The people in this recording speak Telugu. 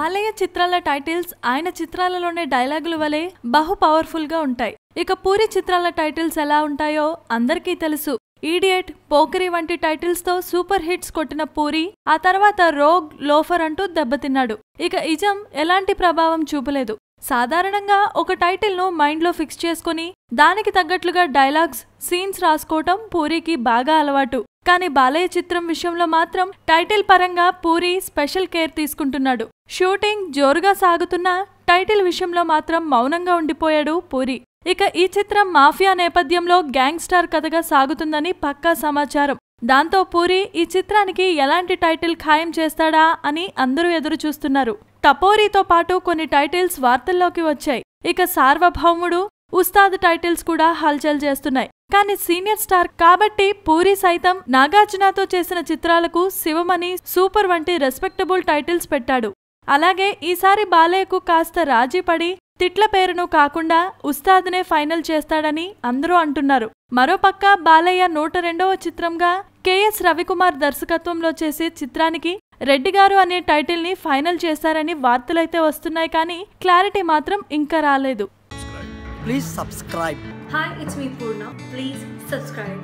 బాలయ్య చిత్రాల టైటిల్స్ ఆయన చిత్రాలలోనే డైలాగుల వలె బహు పవర్ఫుల్ గా ఉంటాయి. ఇక పూరి చిత్రాల టైటిల్స్ ఎలా ఉంటాయో అందరికీ తెలుసు. ఈడియట్, పోకరి వంటి టైటిల్స్ తో సూపర్ హిట్స్ కొట్టిన పూరి ఆ తర్వాత రోగ్, లోఫర్ అంటూ దెబ్బతిన్నాడు. ఇక ఇజం ఎలాంటి ప్రభావం చూపలేదు. సాధారణంగా ఒక టైటిల్ ను మైండ్ లో ఫిక్స్ చేసుకుని దానికి తగ్గట్లుగా డైలాగ్స్, సీన్స్ రాసుకోవటం పూరికి బాగా అలవాటు. కానీ బాలయ్య చిత్రం విషయంలో మాత్రం టైటిల్ పరంగా పూరి స్పెషల్ కేర్ తీసుకుంటున్నాడు. షూటింగ్ జోరుగా సాగుతున్నా టైటిల్ విషయంలో మాత్రం మౌనంగా ఉండిపోయాడు పూరి. ఇక ఈ చిత్రం మాఫియా నేపథ్యంలో గ్యాంగ్స్టార్ కథగా సాగుతుందని పక్కా సమాచారం. దాంతో పూరి ఈ చిత్రానికి ఎలాంటి టైటిల్ ఖాయం చేస్తాడా అని అందరూ ఎదురు చూస్తున్నారు. టపోరీతో పాటు కొన్ని టైటిల్స్ వార్తల్లోకి వచ్చాయి. ఇక సార్వభౌముడు, ఉస్తాద్ టైటిల్స్ కూడా హల్చల్ చేస్తున్నాయి. కానీ సీనియర్ స్టార్ కాబట్టి పూరి సైతం నాగార్జునతో చేసిన చిత్రాలకు శివమణి, సూపర్ వంటి రెస్పెక్టబుల్ టైటిల్స్ పెట్టాడు. అలాగే ఈసారి బాలయ్యకు కాస్త రాజీ పడి తిట్ల పేరును కాకుండా ఉస్తాద్నే ఫైనల్ చేస్తాడని అందరూ అంటున్నారు. మరోపక్క బాలయ్య 102వ చిత్రంగా కెఎస్ రవికుమార్ దర్శకత్వంలో చేసే చిత్రానికి రెడ్డిగారు అనే టైటిల్ ని ఫైనల్ చేశారని వార్తలైతే వస్తున్నాయి. కానీ క్లారిటీ మాత్రం ఇంకా రాలేదు. Please subscribe. Hi, it's me Purna. Please subscribe.